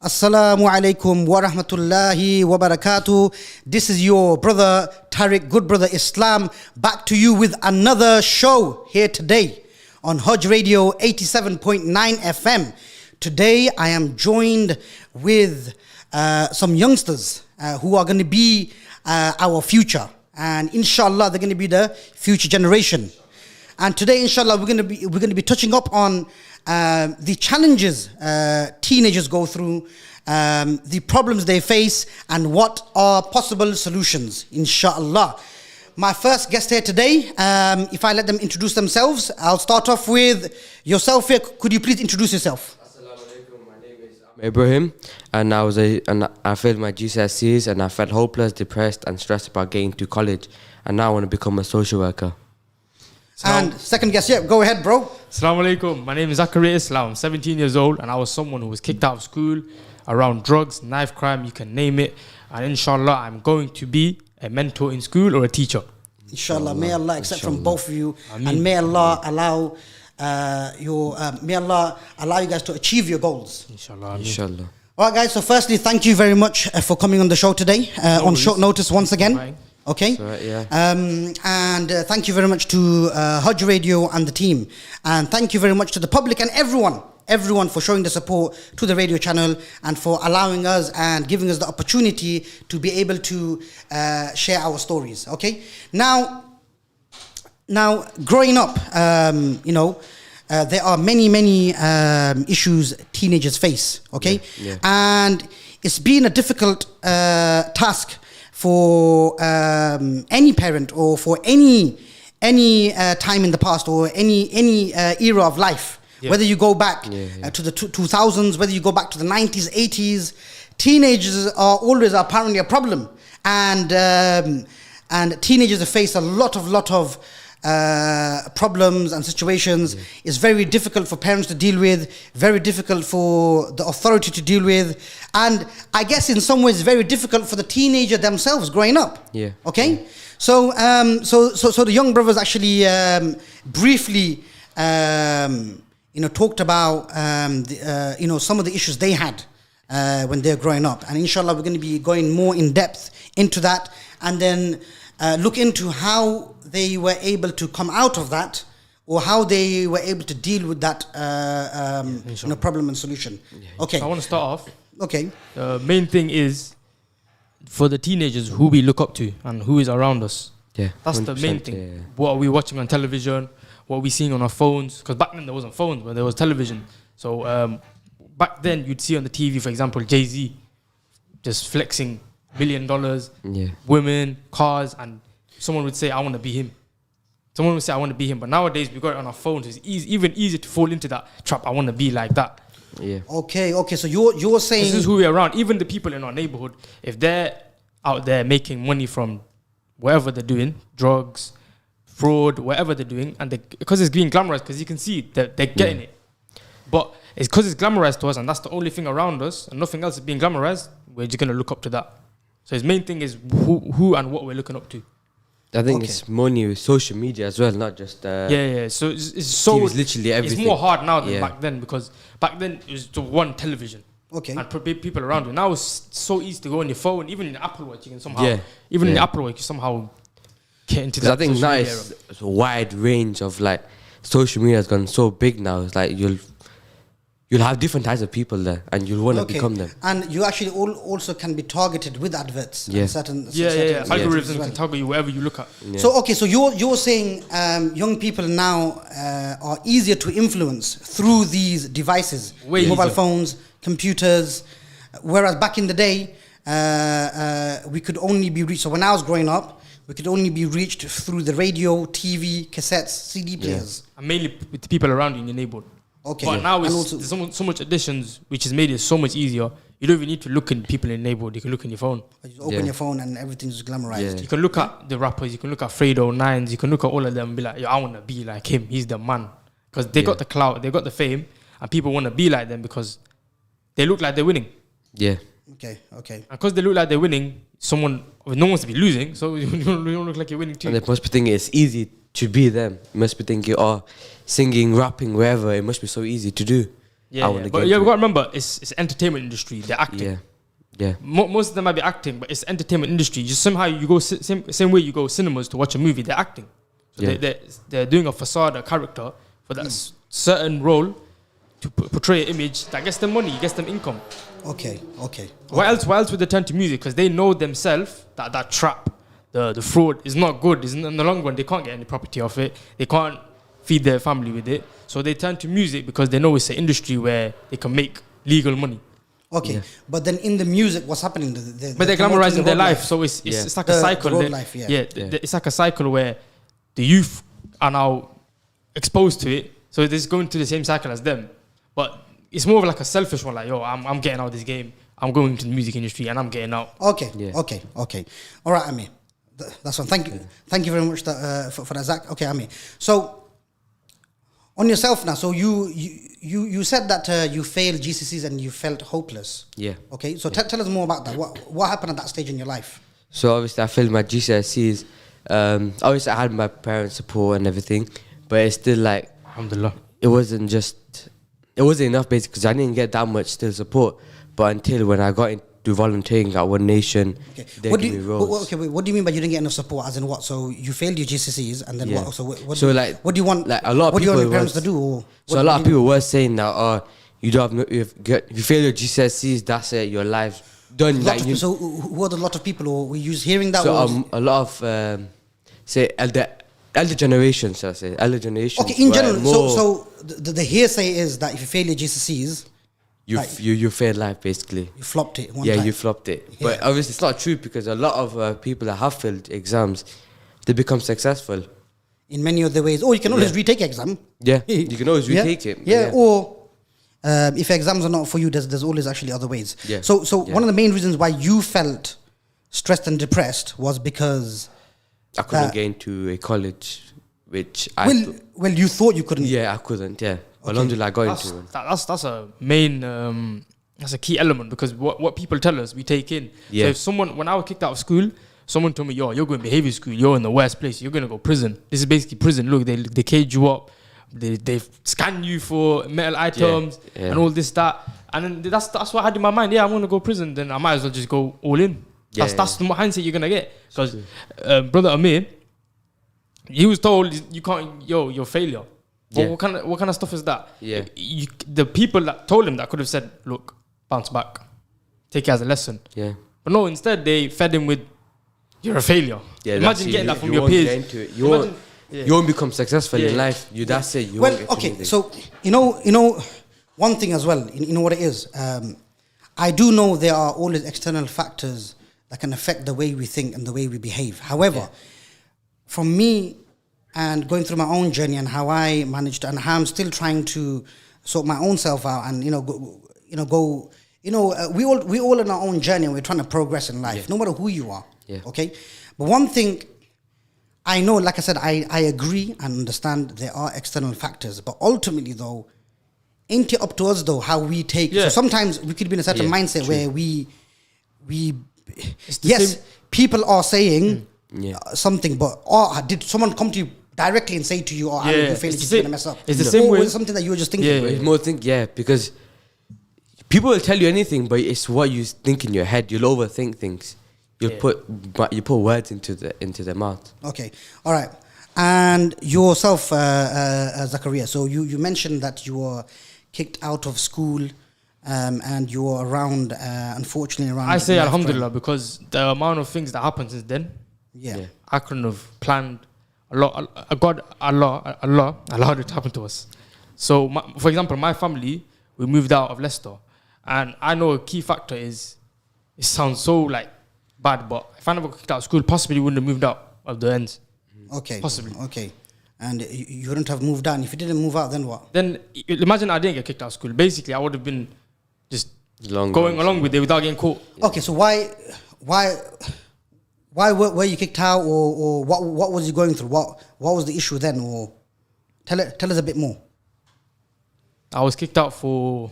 Assalamu alaikum wa rahmatullahi wa barakatuh. This is your brother Tarek, good brother Islam, back to you with another show here today on Haj Radio 87.9 FM. Today I am joined with some youngsters who are going to be our future, and inshallah they're going to be the future generation. And today inshallah we're going to be touching up on the challenges teenagers go through, the problems they face, and what are possible solutions, inshallah. My first guest here today, if I let them introduce themselves, I'll start off with yourself here. Could you please introduce yourself? Assalamu alaikum. My name is Ibrahim, and I failed my GCSEs, and I felt hopeless, depressed, and stressed about getting to college, and now I want to become a social worker. And second guest, yeah, go ahead, bro. Assalamu alaikum. My name is Tarek Islam. I'm 17 years old, and I was someone who was kicked out of school around drugs, knife crime, you can name it. And inshallah, I'm going to be a mentor in school or a teacher. Inshallah, may Allah accept from both of you. Ameen. And may Allah allow you guys to achieve your goals. Inshallah. Inshallah. All right, guys. So, firstly, thank you very much for coming on the show today on short notice once again. Right. Okay. Right, yeah. And thank you very much to Haj Radio and the team, and thank you very much to the public and everyone for showing the support to the radio channel and for allowing us and giving us the opportunity to be able to share our stories. Okay. Now, growing up, there are many issues teenagers face. Okay. Yeah. And it's been a difficult task for any parent, or for any time in the past, or any era of life. Yeah. Whether you go back to the 2000s, whether you go back to the 90s, 80s, teenagers are always apparently a problem, and teenagers face a lot of problems and situations. It's very difficult for parents to deal with, very difficult for the authority to deal with, and I guess in some ways very difficult for the teenager themselves growing up. Yeah. Okay. Yeah. So the young brothers actually briefly talked about some of the issues they had when they're growing up, and inshallah we're going to be going more in depth into that, and then look into how they were able to come out of that, or how they were able to deal with that problem and solution. Yeah. Okay. So I want to start off. Okay. The main thing is for the teenagers who we look up to and who is around us. Yeah. That's the main thing. Yeah. What are we watching on television? What are we seeing on our phones? Because back then there wasn't phones, but there was television. So back then you'd see on the TV, for example, Jay-Z just flexing $1 billion, women, cars, and someone would say, I want to be him. Someone would say, I want to be him. But nowadays, we got it on our phones. It's even easier to fall into that trap. I want to be like that. Yeah. Okay. So you're saying this is who we're around. Even the people in our neighborhood, if they're out there making money from whatever they're doing, drugs, fraud, whatever they're doing, and because it's being glamorized, because you can see that they're getting it. But it's because it's glamorized to us, and that's the only thing around us, and nothing else is being glamorized, we're just going to look up to that. So his main thing is who and what we're looking up to. I think it's money with social media as well, not just So it's literally everything. It's more hard now than back then, because back then it was the one television. Okay. And people around you. Now it's so easy to go on your phone, even in the Apple Watch, you can somehow in the Apple Watch you somehow get into that. I think now it's a wide range of social media has gone so big now. It's like you'll have different types of people there, and you'll want to become them. And you actually also can be targeted with adverts. Yeah. And certain Algorithms can target you wherever you look at. Yeah. So you're saying young people now are easier to influence through these devices, mobile phones, computers, whereas back in the day we could only be reached. So when I was growing up, we could only be reached through the radio, TV, cassettes, CD players, and mainly with the people around you in your neighborhood. Okay. But now there's so much additions, which has made it so much easier. You don't even need to look at people in the neighborhood. You can look in your phone. You open your phone and everything's glamorized. Yeah. You can look at the rappers. You can look at Fredo, Nines. You can look at all of them and be like, yo, I want to be like him. He's the man. Because they got the clout, they got the fame, and people want to be like them because they look like they're winning. Yeah. Okay. And because they look like they're winning, no one wants to be losing, so you don't look like you're winning too. And they must be thinking it's easy to be them. You must be thinking, singing, rapping, wherever, it must be so easy to do. Yeah, but you got to remember, it's entertainment industry. They're acting. Yeah. Most of them might be acting, but it's entertainment industry. Just somehow you go same way you go cinemas to watch a movie. They're acting. So they're doing a facade, a character for that certain role to portray an image that gets them money, gets them income. Okay. Why else would they turn to music? Because they know themselves that trap, the fraud is not good. Is in the long run they can't get any property off it. They can't feed their family with it. So they turn to music because they know it's an industry where they can make legal money. Okay, but then in the music, what's happening? But they're glamorizing their life, so it's like a cycle. The road life, it's like a cycle where the youth are now exposed to it, so they're just going through the same cycle as them. But it's more of like a selfish one, like, yo, I'm getting out of this game, I'm going into the music industry, and I'm getting out. Okay. All right, Amir. That's one. Thank you very much for that, Zach. Okay, Amir. So on yourself now. So you said that you failed GCSEs and you felt hopeless. Yeah. Okay. So tell us more about that. What happened at that stage in your life? So obviously I failed my GCSEs. Obviously I had my parents' support and everything, but it's still like, alhamdulillah, it wasn't enough basically because I didn't get that much still support. But until when I got into volunteering at One Nation, they gave me roles. What do you mean by you didn't get enough support? As in what? So you failed your GCSEs and then what? So what do you want? Like a lot of what do you want people your parents to do? Or so a lot of people were saying that, you don't have if you fail your GCSEs, that's it, your life's done. So who are the lot of people, or were you hearing that? So a lot of say elder generations, I say elder generations. Okay, in general. So the hearsay is that if you fail your GCSEs, you failed life basically. You flopped it. Yeah, you flopped it. Yeah. But obviously it's not true because a lot of people that have failed exams, they become successful in many other ways. Or you can always retake exam. Yeah, you can always retake it. Yeah, or if exams are not for you, there's always actually other ways. Yeah. So one of the main reasons why you felt stressed and depressed was because I couldn't get into a college, which well, you thought you couldn't. Yeah, I couldn't. Yeah. Alhamdulillah, I got into one. That's a main, that's a key element because what people tell us, we take in. Yeah. So when I was kicked out of school, someone told me, yo, you're going to behavior school, you're in the worst place, you're going to go prison. This is basically prison. Look, they cage you up, they scan you for metal items and all this, that. And then that's what I had in my mind. Yeah, I'm going to go prison, then I might as well just go all in. That's the mindset you're going to get. Because Brother Amir, he was told, you can't, you're a failure. But what kind of stuff is that? Yeah. The people that told him that could have said, look, bounce back, take it as a lesson. Yeah. But no, instead they fed him with, you're a failure. Yeah, imagine getting that from your peers. You won't become successful in life. That's it. So you know, one thing as well. You know what it is. I do know there are always external factors that can affect the way we think and the way we behave. However, from me, and going through my own journey and how I managed and how I'm still trying to sort my own self out and we all in our own journey and we're trying to progress in life, no matter who you are. Yeah. Okay, but one thing I know, like I said, I agree and understand there are external factors, but ultimately though, ain't it up to us though how we take? So sometimes we could be in a certain mindset where we people are saying something, but did someone come to you directly and say to you, "Oh, you feel like you're gonna mess up"? It's the same way. Was it something that you were just thinking? It's more because people will tell you anything, but it's what you think in your head. You'll overthink things. You put words into their mouth. Okay, all right. And yourself, Zakaria. So you mentioned that you were kicked out of school, and you were around. Unfortunately, around. I say Alhamdulillah because the amount of things that happened since then. Yeah. I couldn't have planned a lot. Allah allowed it to happen to us. So, for example, my family, we moved out of Leicester. And I know a key factor is, it sounds so like bad, but if I never got kicked out of school, possibly wouldn't have moved out of the ends. Okay. Possibly. Okay. And you wouldn't have moved out. If you didn't move out, then what? Then imagine I didn't get kicked out of school. Basically, I would have been just going along with it without getting caught. Okay, so why were you kicked out, or what was you going through? What was the issue then? Or tell us a bit more. I was kicked out for.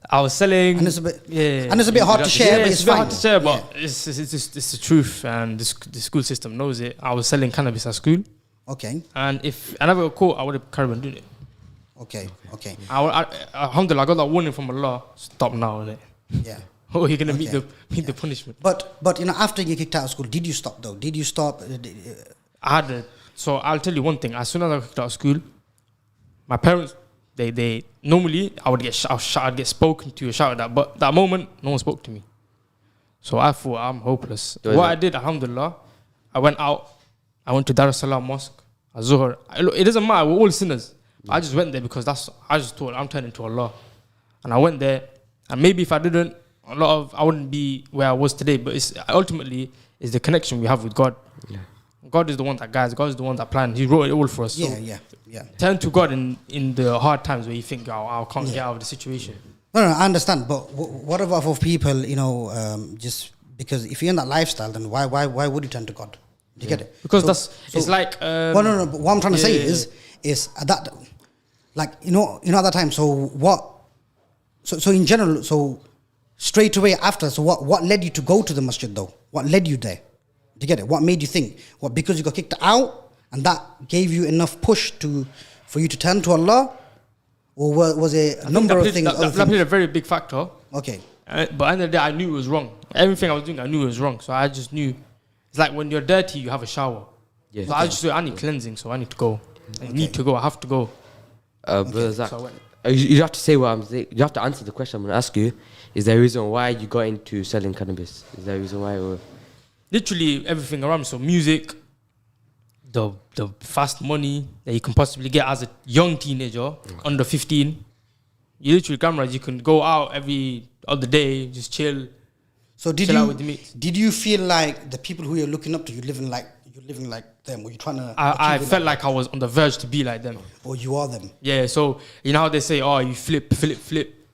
I was selling, and it's a bit hard to share. But it's a bit hard to share, but it's the truth, and the school system knows it. I was selling cannabis at school. Okay. And if I never got caught, I would have carried on doing it. Okay. Alhamdulillah, I got that warning from Allah. Stop now, innit? Yeah. Oh, you're gonna meet the punishment. But after you kicked out of school, did you stop though? Did you stop? So I'll tell you one thing. As soon as I kicked out of school, my parents, they normally I'd get spoken to, shouted at, but that moment no one spoke to me. So I thought I'm hopeless. What I did, alhamdulillah, I went out. I went to Dar es Salaam Mosque, Zuhr. It doesn't matter. We're all sinners. I just went there because I just thought I'm turning to Allah, and I went there. And maybe if I didn't, I wouldn't be where I was today. But ultimately it's the connection we have with God. Yeah. God is the one that guides. God is the one that planned. He wrote it all for us. So Yeah. Turn to God in the hard times where you think, I can't get out of the situation. No, I understand. But what about for people, just because if you're in that lifestyle, then why would you turn to God? Do you get it? Because it's like. Well, no. But what I'm trying to say is at that, like at that time. So what? So in general, so straight away after. So what led you to go to the masjid though? What led you there? Do you get it? What made you think? What, because you got kicked out and that gave you enough push for you to turn to Allah, or was it a number of things? That played a very big factor. Okay. But at the end of the day, I knew it was wrong. Everything I was doing, I knew it was wrong. So I just knew. It's like when you're dirty, you have a shower. Yeah. So I just thought, I need cleansing, so I need to go. I need to go. I have to go. Brother Zach, you have to say what I'm saying. You have to answer the question I'm going to ask you. Is there a reason why you got into selling cannabis? Is there a reason why? Or? Literally everything around me. So music, the fast money that you can possibly get as a young teenager, under 15. You literally, cameras, you can go out every other day, just chill. So did you feel like the people who you're looking up to, you're living like them? Were you trying to? I felt like I was on the verge to be like them. Or you are them? Yeah. So you know how they say, you flip.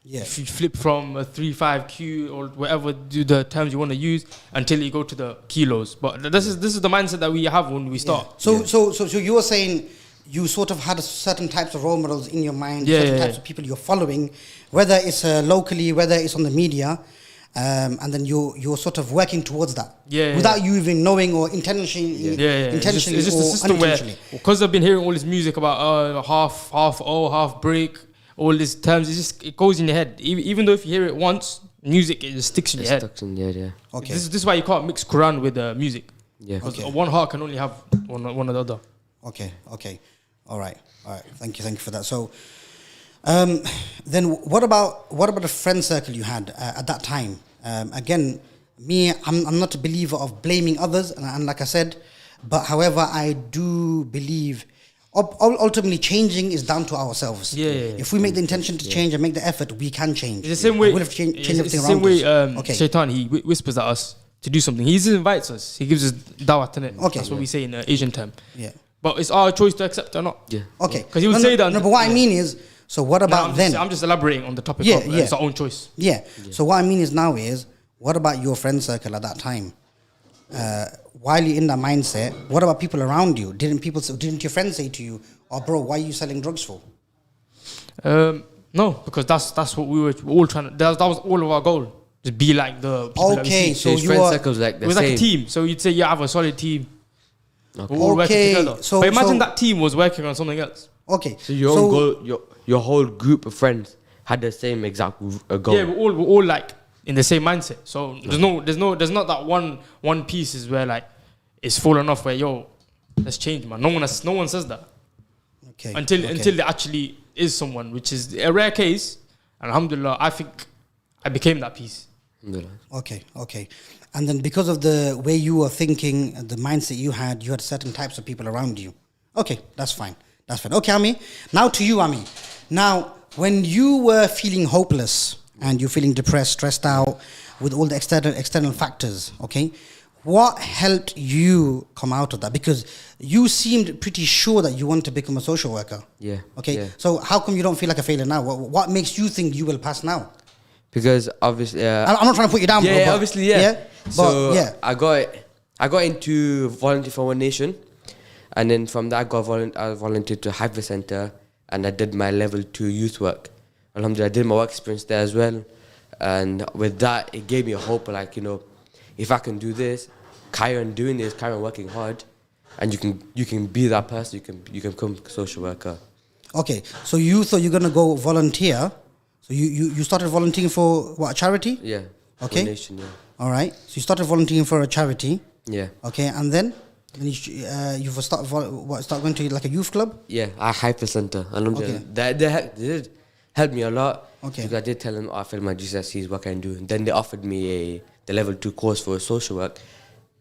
Yeah. If you flip from a 3-5Q or whatever do the terms you want to use until you go to the kilos. But this is the mindset that we have when we start. Yeah. So you were saying you sort of had certain types of role models in your mind, certain types of people you're following, whether it's locally, whether it's on the media. And then you're sort of working towards that, without you even knowing or intentionally. Intentionally, it's just a system where, because I've been hearing all this music about half break, all these terms, it goes in your head. Even though if you hear it once, music it just sticks in your head. Okay. This is why you can't mix Quran with music. Yeah. Because one heart can only have one or the other. Okay. All right. Thank you for that. So. Then what about the friend circle you had at that time? Again, I'm not a believer of blaming others, and like I said, but however, I do believe ultimately changing is down to ourselves. If we make the intention to change and make the effort, we can change. It's the same way. We'll have to change everything around us. Okay. Shaitan, he whispers at us to do something. He just invites us. He gives us dawah, innit? Okay. That's what we say in Asian term. Yeah. But it's our choice to accept or not. Yeah. Okay. Because he would say that. No, but what I mean is. So what about then? I'm just elaborating on the topic of it's our own choice. Yeah. So what I mean is now is, what about your friend circle at that time? While you're in that mindset, what about people around you? Didn't your friends say to you, "Oh, bro, why are you selling drugs for?" No, because that's what we were all trying to. That was all of our goal. Just be like the people that we see. So your friend circles like the it was same. like a team. So you'd say you have a solid team. Okay. We're all working together. But imagine that team was working on something else. Okay. So your own goal, your whole group of friends had the same exact goal. Yeah, we're all like in the same mindset. So there's not that one piece is where like it's fallen off where let's change, man. No one says that. Okay. Until there actually is someone, which is a rare case. And alhamdulillah, I think I became that piece. Okay. And then because of the way you were thinking, the mindset you had certain types of people around you. Okay, that's fine. Okay, Ami. Now to you, Ami. Now, when you were feeling hopeless and you're feeling depressed, stressed out with all the external factors, okay, what helped you come out of that? Because you seemed pretty sure that you want to become a social worker. Yeah. Okay. Yeah. So how come you don't feel like a failure now? What makes you think you will pass now? Because obviously, I'm not trying to put you down. Yeah, bro, but, obviously, yeah. So yeah. I got into volunteer for One Nation, and then from that I volunteered to Haifa Center, and I did my level 2 youth work. Alhamdulillah, I did my work experience there as well, and with that, it gave me a hope. Like, if I can do this, carry on doing this, carry on working hard, and you can be that person. You can become a social worker. Okay, so you thought you're gonna go volunteer. So you started volunteering for what, a charity? Yeah. Okay. Foundation, yeah. All right. So you started volunteering for a charity. Yeah. Okay, and then you start going to like a youth club. Yeah, a hyper center. Okay. They did help me a lot. Okay. Because I did tell them, I failed my GCSEs, what can I do? And then they offered me the level 2 course for social work.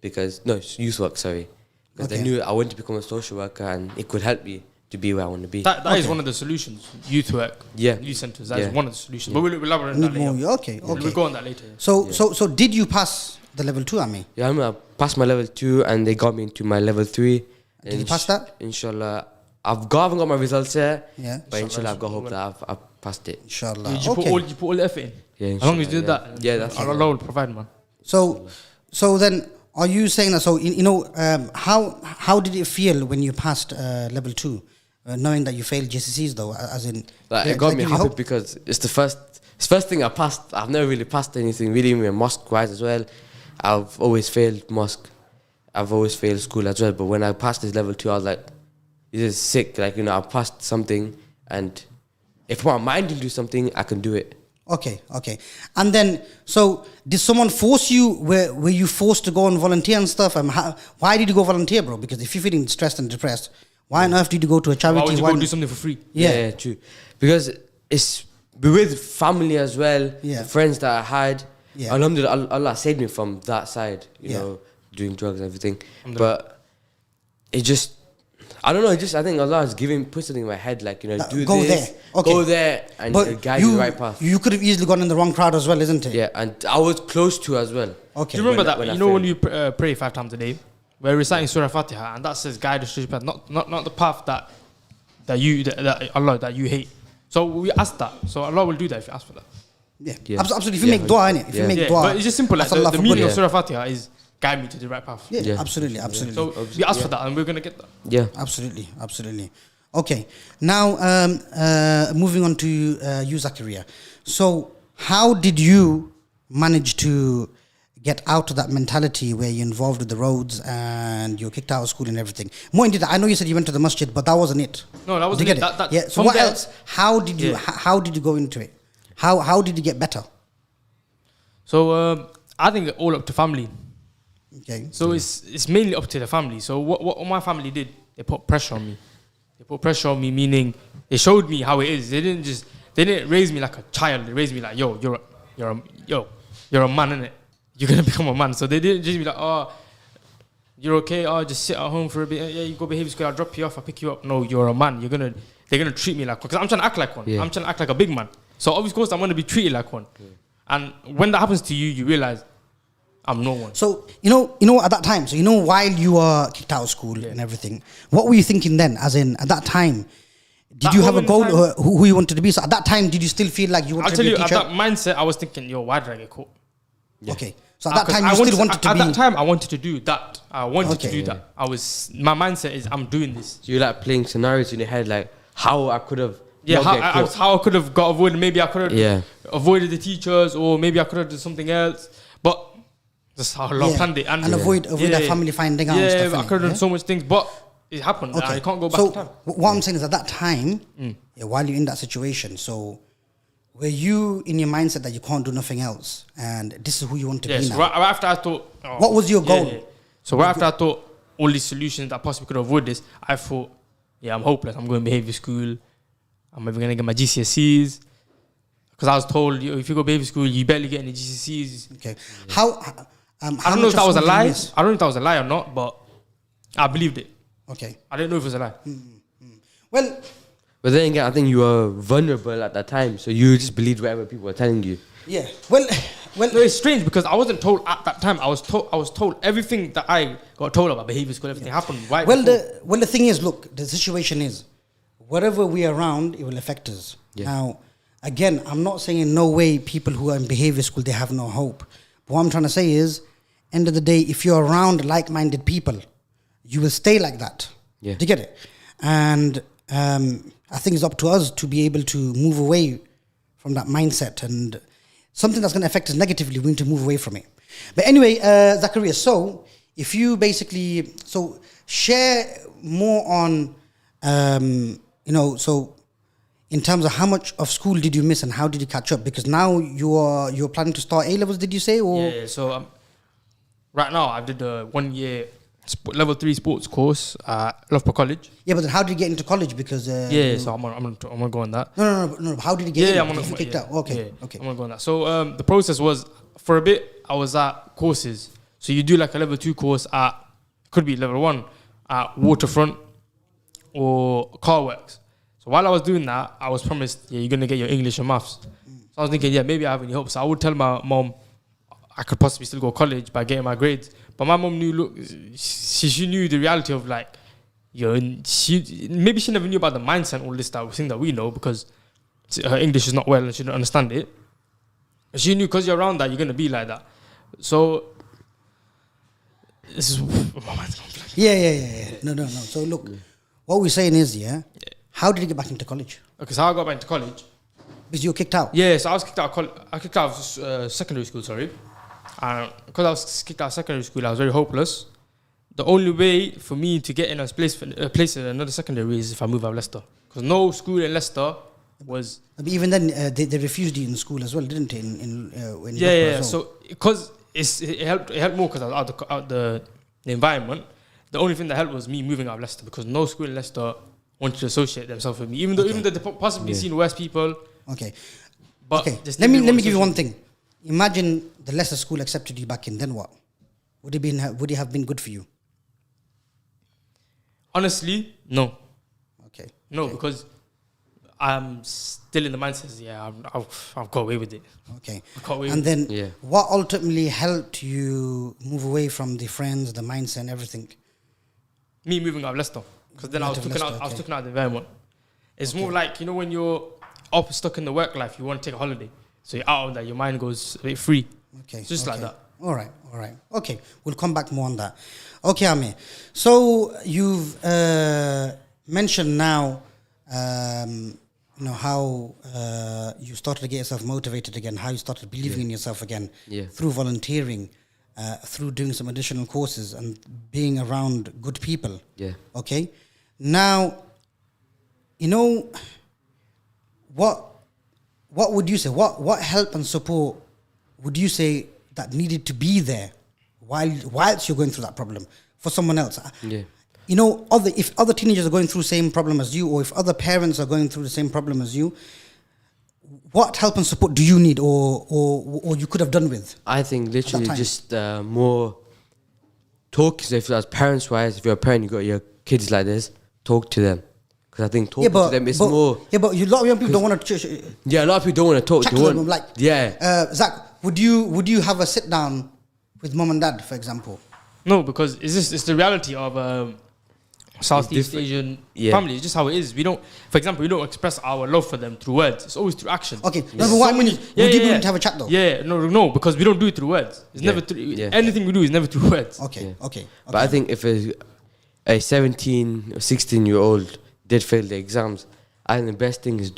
It's youth work, sorry. Because they knew I wanted to become a social worker and it could help me to be where I want to be. That is one of the solutions. Youth work. Yeah. Youth centers. That is one of the solutions. But we'll elaborate on Need that later. more. Okay. We'll go on that later. So did you pass the level 2, Ami? Yeah, I passed my level 2 and they got me into my level 3. Did you pass that? Inshallah. I haven't got my results yet. Yeah. But inshallah, I've got hope that I've passed it. Inshallah. Did you put all the effort in? Yeah, As long as you did inshallah, that. yeah, that's Allah will provide, man. So then, are you saying that? So how did it feel when you passed level 2, knowing that you failed GCSEs though? As in, it got me happy because it's the first thing I passed. I've never really passed anything really, even mosque wise as well. I've always failed mosque. I've always failed school as well. But when I passed this level 2, I was like, this is sick. Like, I passed something, and if my mind will do something, I can do it. Okay. And then, so did someone force you? Were you forced to go and volunteer and stuff? Why did you go volunteer, bro? Because if you're feeling stressed and depressed, why on earth did you go to a charity? Why would you go do something for free? Yeah, true. Because it's with family as well, Yeah. the friends that I had. Yeah. Alhamdulillah, Allah saved me from that side, you know, doing drugs and everything. But it just, I don't know, I think Allah has put something in my head, like, do go this, there. Okay. go there, and But guide you the right path. You could have easily gone in the wrong crowd as well, isn't it? Yeah, and I was close to as well. Okay. Do you remember When that? I When failed. you pray 5 times a day, we're reciting Surah Fatiha, and that says guide us to the path, not the path that you hate. So we ask that. So Allah will do that if you ask for that. Yeah. Yeah. Absolutely. If you make dua, innit? If you make dua, But it's just simple. Like ask Allah the for meaning of goodness. Surah Fatiha is guide me to the right path. Yeah, Yeah. absolutely. So we ask for that, and we're gonna get that. Yeah. Absolutely. Okay. Now, moving on to you, Zakaria. So, how did you manage to get out of that mentality where you're involved with the roads and you're kicked out of school and everything? More indeed, I know you said you went to the masjid, but that wasn't it. No, that wasn't Did you it. get yeah. So what else? How did you? How did you go into it? How did you get better? So I think all up to family. Okay. So it's mainly up to the family. So what my family did, they put pressure on me. They put pressure on me, meaning they showed me how it is. They didn't raise me like a child. They raised me like, you're a man, innit? You're gonna become a man. So they didn't just be like, oh, you're okay. Oh, just sit at home for a bit. Yeah, you go behavior school. I'll drop you off. I'll pick you up. No, you're a man. They're gonna treat me like one because I'm trying to act like one. Yeah. I'm trying to act like a big man. So of course I'm gonna be treated like one. Yeah. And when that happens to you, you realize I'm no one. So you know at that time. So while you were kicked out of school and everything, what were you thinking then? As in at that time, did That you have a goal moment in who you wanted to be? So at that time, did you still feel like you wanted I'll to tell be you, a teacher? at that mindset, I was thinking, yo, why did I get caught? Yeah. Okay. So at that time, you still wanted to be. At that time, I wanted to do that. I wanted to do Okay. that. My mindset is, I'm doing this. So you're like playing scenarios in your head, like how I could have. Yeah, not get caught. how I could have got avoided. Maybe I could have avoided the teachers, or maybe I could have done something else. But that's how Allah planned it. And avoid that family finding out. and stuff, I could have done so much things, but it happened. Okay. I can't go back so in time. what I'm saying is at that time, while you're in that situation, so were you in your mindset that you can't do nothing else, and this is who you want to be Yes, now? right after I thought. What was your goal? So right after I thought all these solutions that possibly could avoid this, I thought, I'm hopeless. I'm going to behavior school. I'm never going to get my GCSEs. Because I was told, if you go behavior school, you barely get any GCSEs. Okay. I don't know if that was a lie. I don't know if that was a lie or not, but I believed it. Okay. I didn't know if it was a lie. Well, But then again, I think you were vulnerable at that time, so you just believed whatever people were telling you. yeah. Well, No, it's strange because I wasn't told at that time. I was told everything that I got told about behavior school, everything happened right well, before. the thing is, look, the situation is, wherever we are around, it will affect us. Yeah. Now, again, I'm not saying in no way people who are in behavior school, they have no hope. But what I'm trying to say is, end of the day, if you're around like-minded people, you will stay like that. Yeah. Do you get it? And I think it's up to us to be able to move away from that mindset, and something that's going to affect us negatively, we need to move away from it. But anyway, Zakaria, so if you basically, share more on, so in terms of how much of school did you miss and how did you catch up? Because now you're planning to start A-levels, did you say? Or Yeah, so right now I did a 1 year level 3 sports course at Loughborough College. Yeah, but then how did you get into college? Because So I'm gonna go on that. No. How did you get in? I'm gonna You kicked out. Okay. I'm gonna go on that. So the process was, for a bit I was at courses. So you do like a level 2 course at, could be level 1 at Waterfront or Car Works. So while I was doing that, I was promised, you're gonna get your English and maths. So I was thinking, maybe I have any hope. So I would tell my mom I could possibly still go to college by getting my grades. But my mom knew, she knew the reality of like, maybe she never knew about the mindset and all this thing that we know, because her English is not well and she didn't understand it. She knew because you're around that, you're going to be like that. So, this is my mind's gone blank. Yeah. No. So look, what we're saying is, how did you get back into college? Okay, so how I got back into college? Because you were kicked out. Yeah, so I was kicked out. I kicked out of secondary school. Sorry, because I was kicked out of secondary school, I was very hopeless. The only way for me to get in a place in another secondary is if I move out of Leicester, because no school in Leicester was. But even then, they refused you in school as well, didn't they? When Yeah. So because it helped more because I was out the environment. The only thing that helped was me moving out of Leicester, because no school in Leicester wanted to associate themselves with me, even though they possibly seen worse people. Okay. But Let me give you one thing. Imagine the Leicester school accepted you back in. Then what? Would it have been good for you? Honestly, no. Okay. No, because I'm still in the mindset. I'll go away with it. Okay. And then, what ultimately helped you move away from the friends, the mindset, and everything? Me moving out of Leicester, because then I was taken out of the environment. It's more like, when you're stuck in the work life, you want to take a holiday, so you're out of that. Your mind goes a bit free. Okay. It's just like that. All right. Okay, we'll come back more on that. Okay, Amir. So you've mentioned now, how you started to get yourself motivated again, how you started believing in yourself again through volunteering, through doing some additional courses and being around good people. Yeah. Okay. Now, what would you say? What help and support would you say that needed to be there whilst you're going through that problem for someone else? Yeah. If other teenagers are going through the same problem as you, or if other parents are going through the same problem as you, what help and support do you need, or you could have done with? I think literally just more talk. If as parents wise, if you're a parent, you got your kids like this, talk to them. Because I think talking to them is more. Yeah, but a lot of young people don't want to. Yeah, a lot of people don't want to talk to them. Like, Zach, would you have a sit down with mom and dad, for example? No, because it's the reality of Southeast Asian family. It's just how it is. We don't, for example, we don't express our love for them through words. It's always through action. Okay, no, but what I mean is, would you be willing to have a chat though? Yeah, no, because we don't do it through words. It's never through. Anything we do is never through words. Okay. But I think if a 17 or 16-year-old did fail the exams, I think the best thing is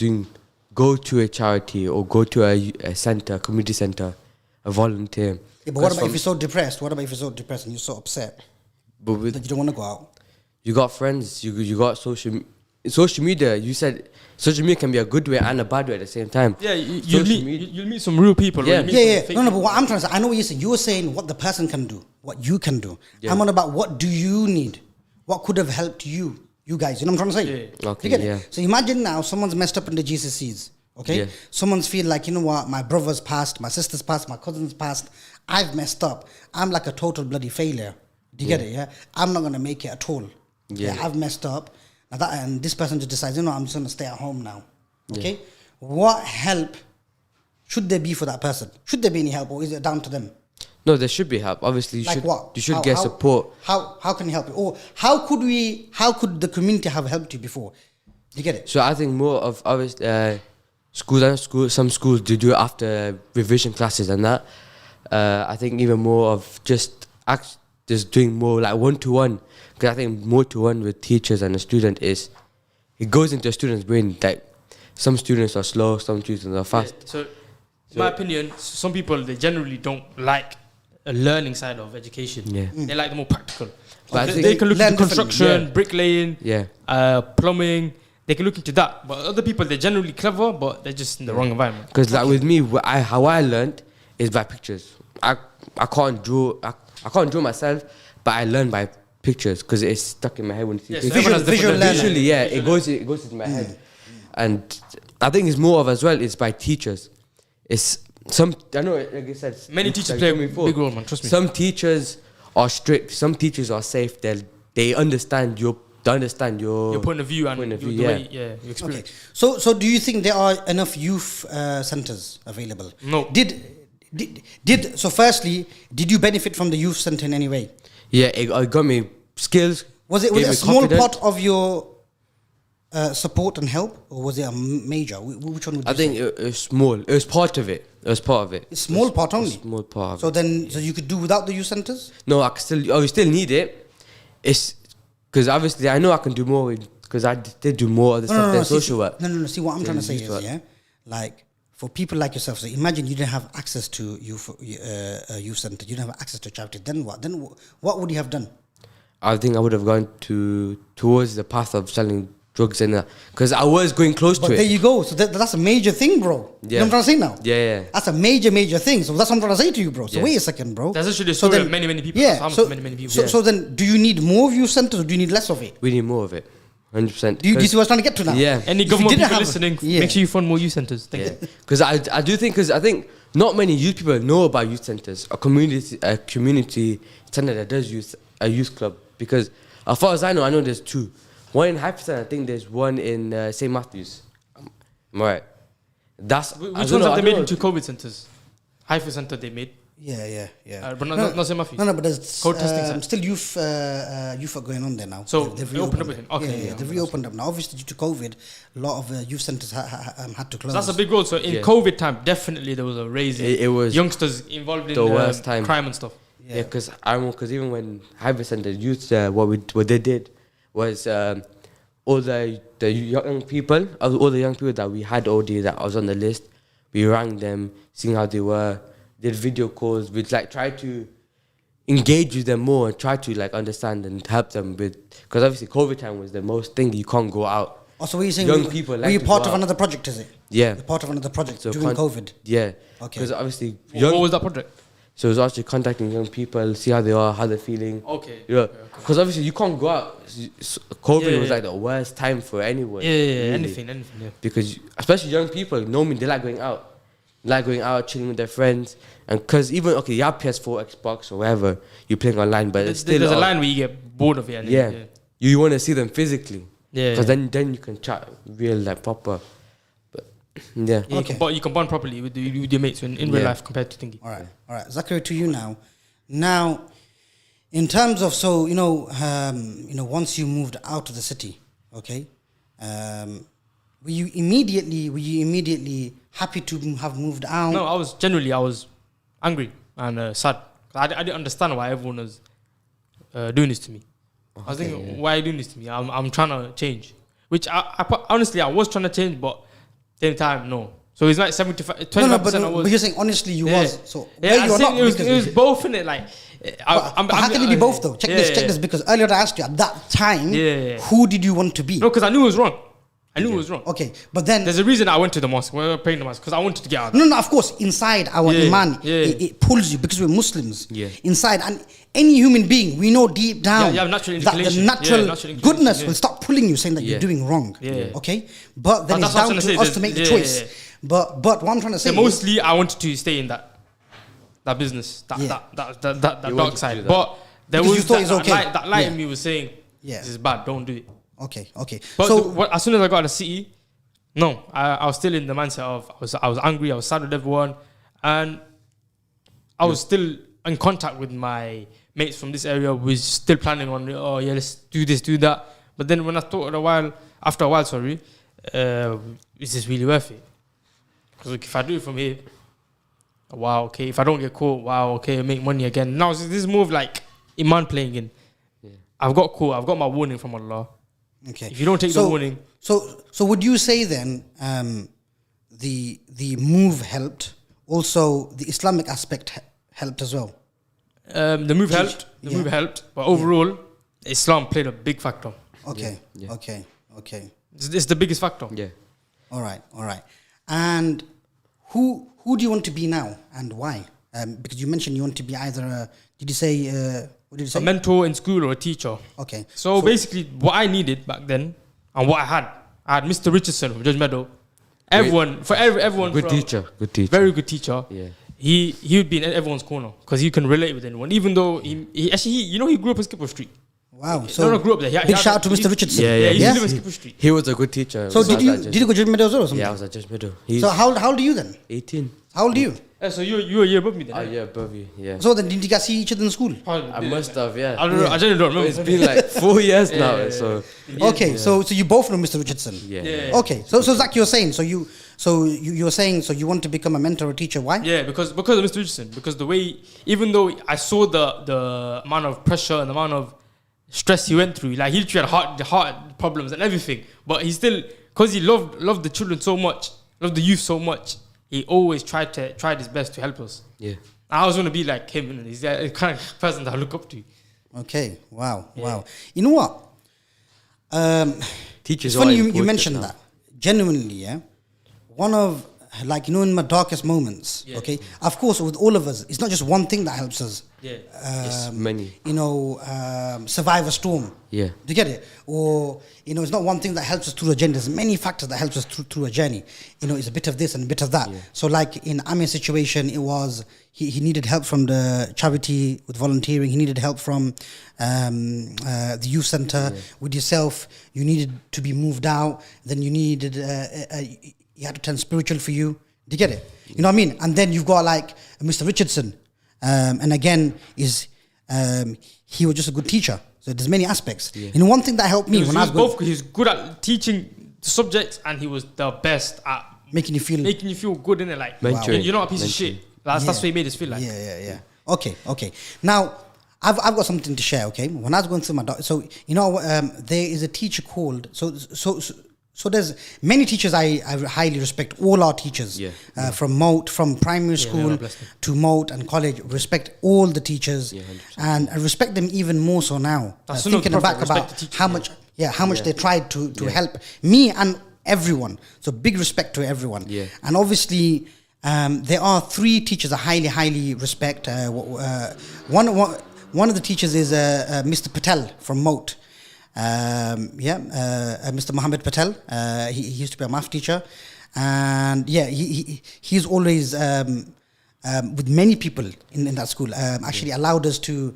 go to a charity or go to a center, community center, a volunteer. Yeah, but what about if you're so depressed? What about if you're so depressed and you're so upset that you don't want to go out? You got friends. You got social media. You said social media can be a good way and a bad way at the same time. Yeah, you'll meet some real people. Yeah. No, but what I'm trying to say, I know what you're saying. You're saying what the person can do, what you can do. Yeah. I'm on about what do you need? What could have helped you guys? You know what I'm trying to say? Yeah. Okay, you get it? So imagine now someone's messed up in the GCSEs. Okay? Yeah. Someone's feel like, you know what, my brother's passed, my sister's passed, my cousin's passed. I've messed up. I'm like a total bloody failure. Do you get it? Yeah. I'm not gonna make it at all. Yeah. I've messed up. And this person just decides, I'm just gonna stay at home now. Okay? What help should there be for that person? Should there be any help, or is it down to them? No, there should be help. Obviously, you should get support. How can you help you? Or how could the community have helped you before? You get it? So I think more of some schools do it after revision classes and that. I think even more of just doing more like one-to-one. Because I think more-to-one with teachers and a student it goes into a student's brain. Like some students are slow, some students are fast. Yeah, so in my opinion, some people, they generally don't like a learning side of education. Yeah. They like the more practical. But they can look into construction, bricklaying, plumbing. they can look into that. But other people, they're generally clever, but they're just in the wrong environment. Because like with me, how I learned is by pictures. I can't draw. I can't draw myself, but I learn by pictures because it's stuck in my head when you see pictures. Visual learning. Visually, yeah, it goes into my head, and I think it's more of as well. It's by teachers. It's some. I know, like I said, Many teachers play a big role, man. Trust me. Some teachers are strict. Some teachers are safe. They understand your. Your point of view and the way your experience. Okay. So do you think there are enough youth centers available? No. So firstly, did you benefit from the youth center in any way? Yeah, it got me skills. Was it a small part of your support and help, or was it a major? Which one would you think it was small. It was part of it. It's small part only. Small part. So you could do without the youth centers? No, we still need it. It's because obviously I know I can do more because I did do more other stuff than social work. No. See, what I'm trying to say is, like for people like yourself, so imagine you didn't have access to youth center, you didn't have access to charity. Then what? Then what would you have done? I think I would have gone towards the path of selling drugs and because I was going close to it. But there you go. So that's a major thing, bro. Yeah. You know what I'm trying to say now? Yeah. That's a major thing. So that's what I'm trying to say to you, bro. So wait a second, bro. That's actually the story of many people. Yeah. Many people. So then, do you need more of youth centers or do you need less of it? We need more of it. 100%. Do you see what I was trying to get to now? Yeah. Any government people listening, make sure you fund more youth centers. Thank you. Because I do think, because I think not many youth people know about youth centers, a community center that does a youth club. Because as far as I know there's two. One in Hyperton, I think there's one in St. Matthews. Am I right? Which ones have they made into COVID centers? Hyper center they made. Yeah. But not St. Matthews. No, but there's Code testing still youth are going on there now. So they've reopened up reopened. again. Okay, Yeah, they've reopened up now. Obviously, due to COVID, a lot of youth centers had to close. So that's a big role. So in COVID time, definitely there was a raise in it was youngsters involved in the worst time. crime and stuff. Yeah, because even when Hyper Center youth, what they did was all the young people that we had already that was on the list, we rang them, seeing how they were, did video calls, we'd like try to engage with them more and try to like understand and help them with, because obviously COVID time was the most thing, you can't go out. Also, what are you saying? Young people were you part of another project, is it? Yeah. You're part of another project So during COVID? Yeah. Okay. Because obviously What was that project? So it was actually contacting young people, see how they are, how they're feeling. Okay. Yeah. Because obviously you can't go out. COVID was like the worst time for anyone. Yeah, really. anything. Yeah. Because especially young people, normally they like going out. Chilling with their friends. And because even, you have PS4, Xbox or whatever, you're playing online, but it's still... There's a line where you get bored of it. Yeah. You want to see them physically. Yeah. Because then you can chat real, like proper. Yeah. Okay. You can bond properly with your mates in real life compared to thinking. All right. Zachary, to you now. Now, in terms of, once you moved out of the city, okay, were you immediately happy to have moved out? No, I was angry and sad. I didn't understand why everyone was doing this to me. I was thinking, why are you doing this to me? I'm trying to change. Which honestly, I was trying to change, but same time, no. So it's like 25% but you're saying honestly you was. So yeah, you are not. It was both in it. Like, how can it be both though? Check this because earlier I asked you at that time, who did you want to be? No, because I knew it was wrong. It was wrong. Okay, but then there's a reason I went to the mosque. We were praying the mosque because I wanted to get out. No, of course, inside our iman, it pulls you because we're Muslims. Yeah. Inside, and any human being, we know deep down that the natural goodness will start pulling you, saying that you're doing wrong. Yeah. Okay, but then it's down to us to make the choice. Yeah. But what I'm trying to say, mostly I wanted to stay in that business, that dark side. But there was that light in me was saying, this is bad, don't do it. Okay. But so as soon as I got to the city, no, I was still in the mindset of I was angry, I was sad with everyone, and I was still in contact with my mates from this area. We were still planning on let's do this, do that. But then when I thought after a while, is this really worth it? Because if I do it from here, wow, okay. If I don't get caught, wow, okay, I make money again. Now this is more of like Iman playing in. Yeah. I've got caught, I've got my warning from Allah. Okay. If you don't take the warning. So would you say then the move helped? Also, the Islamic aspect helped as well? The move helped. Move helped. But overall, Islam played a big factor. Okay. It's the biggest factor. Yeah. All right. And who do you want to be now and why? Because you mentioned you want to be either what did you say? A mentor in school or a teacher. Okay. So basically, what I needed back then and what I had Mr. Richardson from Judge Meadow. Everyone Good teacher. Very good teacher. Yeah. He would be in everyone's corner because he can relate with anyone. Even though he actually he grew up in Skipper Street. Wow. So grew up there. Big shout out to Mr. Richardson. Yeah. He used to live in Skipper Street. He was a good teacher. So did you go Judge Meadow as well or something? Yeah, I was at Judge Meadow. So how old are you then? 18. How old are you? So you're a year above me then. Oh, yeah, above you. Yeah. So then did you guys see each other in school? I must have, yeah. I don't know. I genuinely don't remember. It's been like 4 years now. Yeah. So Okay, so you both know Mr. Richardson. yeah. Okay, so Zach, you're saying you're saying you want to become a mentor or teacher? Why? Yeah, because of Mr. Richardson. Because the way, even though I saw the amount of pressure and the amount of stress he went through, like he literally had heart problems and everything, but he still, because he loved the children so much, loved the youth so much, he always tried his best to help us. Yeah. I always want to be like him, and he's the kind of person that I look up to. Okay, wow. You know what? Teachers It's funny are you mentioned now. that. Genuinely, yeah. One of, like, in my darkest moments, okay? Of course, with all of us, it's not just one thing that helps us. Yeah. It's many. Survive a storm. Yeah. Do you get it? Or, it's not one thing that helps us through a journey. There's many factors that helps us through a journey. It's a bit of this and a bit of that. Yeah. So like in Amir's situation, it was, he needed help from the charity with volunteering. He needed help from the youth center. Yeah. With yourself, you needed to be moved out. Then you needed, you had to turn spiritual for you. Do you get it? You know what I mean? And then you've got like Mr. Richardson. And again, he was just a good teacher. So there's many aspects. Yeah. One thing that helped me when I was he was good at teaching the subjects, and he was the best at making you feel good, innit? Like, Mentoring. you're not a piece of shit. That's what he made us feel like. Yeah. Okay. Now, I've got something to share. Okay, when I was going through my there is a teacher called so there's many teachers I highly respect. All our teachers, from primary school to Moat and college, respect all the teachers, and I respect them even more so now. Thinking back about how much they tried to help me and everyone. So big respect to everyone. Yeah. And obviously, there are 3 teachers I highly respect. One of the teachers is Mr. Patel from Moat. Mr. Mohammed Patel. He used to be a math teacher, and he's always with many people in that school. Actually allowed us to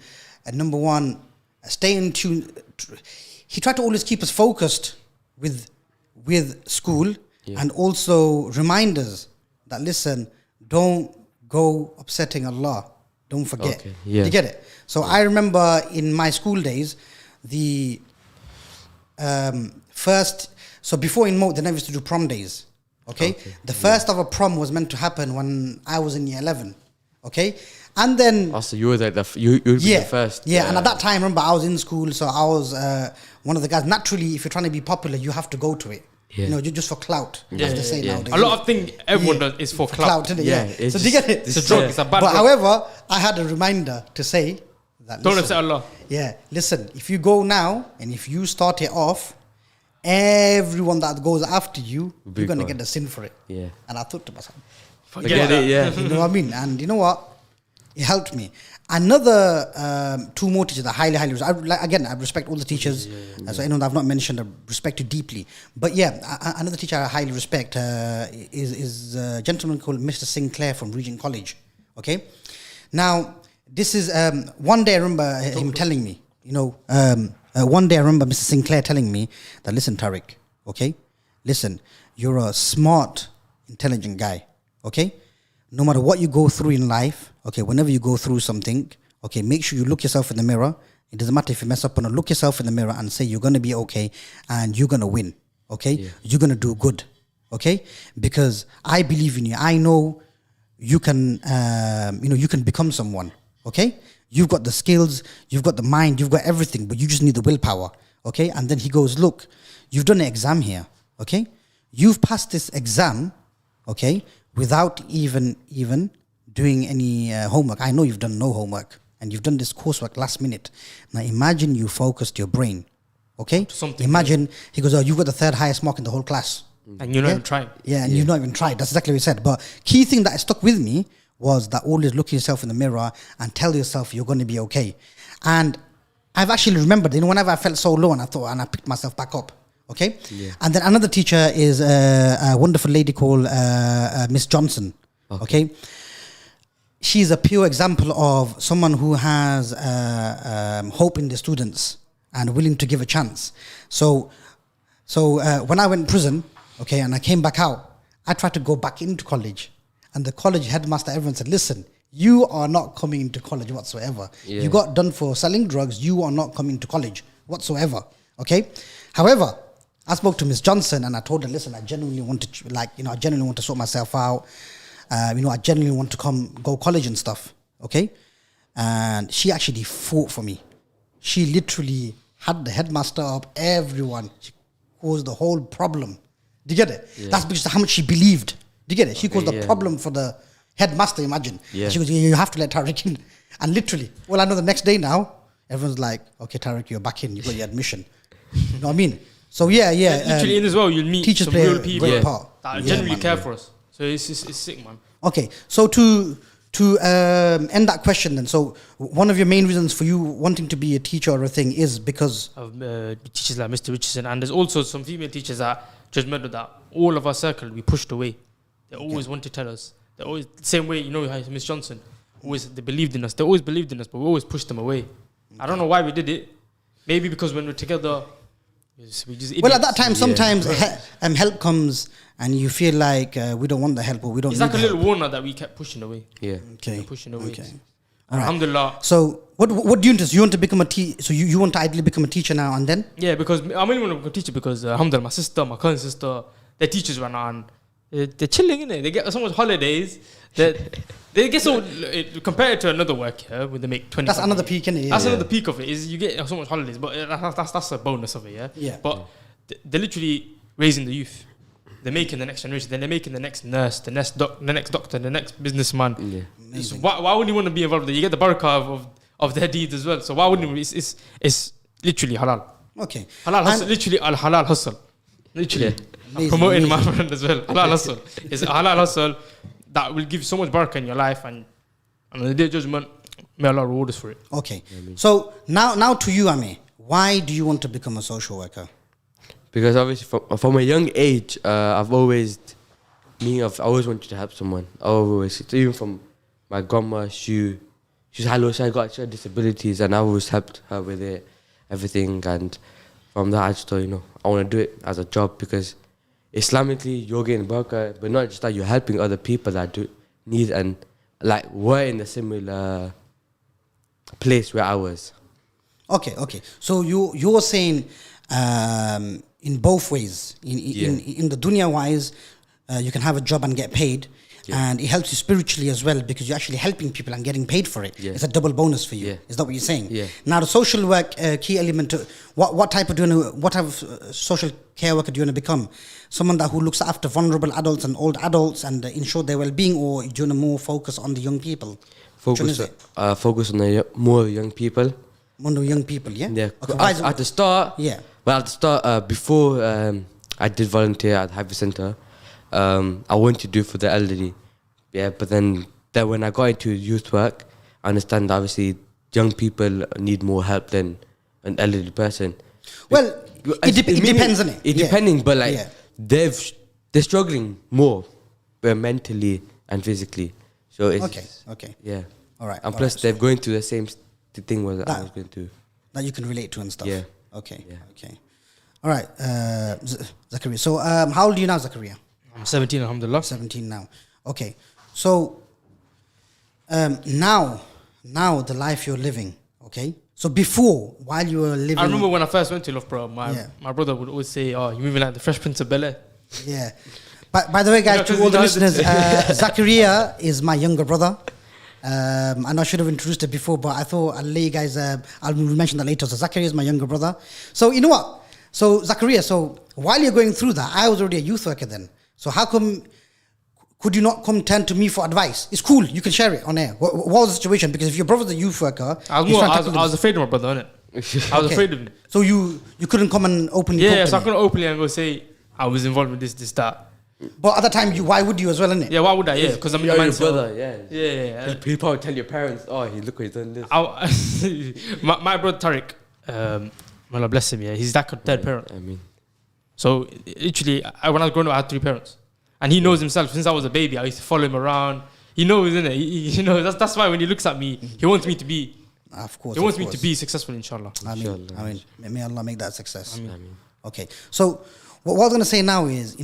number one, stay in tune. He tried to always keep us focused with school, and also remind us that listen, don't go upsetting Allah. Don't forget. Okay, yeah. You get it? So I remember in my school days, the first, so before in Moat, they never used to do prom days. Okay? The first of a prom was meant to happen when I was in year 11. Okay? And then... Also, you were like you would be the first. Yeah, and at that time, remember, I was in school, so I was one of the guys. Naturally, if you're trying to be popular, you have to go to it. Yeah. Just for clout, as they say nowadays. A lot of things everyone does is for clout. Isn't it? Yeah, Yeah. So do you get it? It's a drug. It's a bad But drug. however, I had a reminder to say that Don't listen, upset Allah. Yeah, listen, if you go now and if you start it off, everyone that goes after you, you're going to get the sin for it. Yeah. And I thought to myself, Forget it, yeah. you know what I mean? And you know what? It helped me. Another 2 more teachers that highly I respect all the teachers. So anyone that I've not mentioned, I respect you deeply. But another teacher I highly respect is a gentleman called Mr. Sinclair from Regent College. Okay? Now, this is, one day I remember him telling me, one day I remember Mr. Sinclair telling me that, listen, Tarek, okay? Listen, you're a smart, intelligent guy, okay? No matter what you go through in life, okay, whenever you go through something, okay, make sure you look yourself in the mirror. It doesn't matter if you mess up or not. Look yourself in the mirror and say you're going to be okay and you're going to win, okay? Yeah. You're going to do good, okay? Because I believe in you. I know you can, you can become someone, okay? You've got the skills, you've got the mind, you've got everything, but you just need the willpower, okay? And then he goes, look, you've done an exam here, okay? You've passed this exam, okay, without even doing any homework. I know you've done no homework and you've done this coursework last minute. Now imagine you focused your brain, Okay? Something, Imagine, he goes, oh, you've got the third highest mark in the whole class. And you're not even trying. Yeah, and you've not even tried. That's exactly what he said. But key thing that stuck with me was that always look yourself in the mirror and tell yourself you're going to be okay. And I've actually remembered, whenever I felt so low and I picked myself back up. Okay? Yeah. And then another teacher is a wonderful lady called Miss Johnson. Okay? She's a pure example of someone who has hope in the students and willing to give a chance. So when I went to prison, okay, and I came back out, I tried to go back into college. And the college headmaster, everyone said, listen, you are not coming into college whatsoever. Yeah. You got done for selling drugs. You are not coming to college whatsoever. Okay? However, I spoke to Miss Johnson and I told her, listen, I genuinely want to, I genuinely want to sort myself out. I genuinely want to go college and stuff. Okay? And she actually fought for me. She literally had the headmaster up, everyone. She caused the whole problem. Do you get it? Yeah. That's because of how much she believed. Do you get it? She caused the problem for the headmaster, imagine. Yeah. She goes, you have to let Tarek in. And literally, well, I know the next day now, everyone's like, okay, Tarek, you're back in. You got your admission. You know what I mean? So, yeah. Literally in as well, you'll meet teachers some play real people that genuinely care for us. So it's sick, man. Okay, so to end that question then, so one of your main reasons for you wanting to be a teacher or a thing is because of teachers like Mr. Richardson, and there's also some female teachers that judgmental that all of our circle we pushed away. They always want to tell us. They always the same way, Miss Johnson. Always they believed in us. They always believed in us, but we always pushed them away. Okay. I don't know why we did it. Maybe because when we're together, we just idiots. Well, at that time, sometimes help comes and you feel like we don't want the help or we don't. It's need like a little warner that we kept pushing away. Yeah. Okay. Pushing away. Okay. Right. Alhamdulillah. So what do you want to? You want to become a teacher? So you want to ideally become a teacher now and then? Yeah, because I only want to become a teacher because alhamdulillah, my sister, my cousin sister, they're teachers right now and they're chilling, innit? They get so much holidays that they get so compared to another work here where they make 20. That's another peak, innit? That's another peak of it. Is you get so much holidays, but that's a bonus of it, yeah. Yeah. But they're literally raising the youth. They're making the next generation. Then they're making the next nurse, the next doctor, the next businessman. Yeah. So why wouldn't you want to be involved? You get the barakah of their deeds as well. So why wouldn't you? It's literally halal. Okay. Halal hustle, literally al halal hustle. Literally. Amazing, promoting my friend as well. Halal hustle. It's a halal hustle that will give you so much barakah in your life and on the day of judgment, may Allah reward us for it. Okay. So now to you, Ame, why do you want to become a social worker? Because obviously from a young age, I've always wanted to help someone. Even from my grandma, she's got disabilities and I always helped her with it, everything. And from that, I just thought, I want to do it as a job because Islamically, you're getting barakah, but not just that, you're helping other people that do need and like we're in a similar place where I was. Okay. So you're saying in both ways. In the dunya wise, you can have a job and get paid. Yeah. And it helps you spiritually as well because you're actually helping people and getting paid for it. Yeah. It's a double bonus for you. Yeah. Is that what you're saying? Yeah. Now the social work key element. What type of social care worker do you want to become? Someone who looks after vulnerable adults and old adults and ensure their well-being, or do you want to more focus on the young people? Focus on the more young people. More young people, yeah. Yeah. Okay. At the start. Yeah. Well, at the start, before I did volunteer at Haj Center. I wanted to do for the elderly, but then when I got into youth work, I understand that obviously young people need more help than an elderly person. Well, it depends on it. It's depending, but they're struggling more, mentally and physically. So it's okay. Yeah. All right. And plus, they're going through the same thing what I was going through. That you can relate to and stuff. Yeah. Okay. Yeah. Okay. All right, Zakaria. So, how old are you now, Zakaria? I'm 17, alhamdulillah. 17 now. Okay. So, now the life you're living, okay? So before, while you were living... I remember when I first went to Loughborough, my brother would always say, oh, you're moving like the Fresh Prince of Bel-Air. Yeah. By the way, guys, to all the listeners, Zakaria is my younger brother. And I should have introduced it before, but I thought I'll let you guys... I'll mention that later. So Zakaria is my younger brother. So, you know what? So, Zakaria, while you're going through that, I was already a youth worker then. So how come, could you not come turn to me for advice? It's cool, you can share it on air. What was the situation? Because if your brother's a youth worker... I was afraid of my brother, innit? I was afraid of him. So you couldn't come and openly talk Yeah, to so I me? couldn't openly and go say I was involved with this, that. But at the time, why would you as well, innit? Yeah, why would I? Yeah, because I'm in the You're your mindset. brother, yeah. Yeah. He'll probably tell your parents, oh, look what he's done this. My brother Tarek, Allah bless him, yeah, he's like a third parent. I mean, So literally, when I was growing up, I had 3 parents, and he knows himself. Since I was a baby, I used to follow him around. He knows, isn't it? He knows. That's why when he looks at me, he wants me to be. Of course. He wants me to be successful, inshallah. I mean, may Allah make that success. Ameen. Okay. So what I was going to say now is,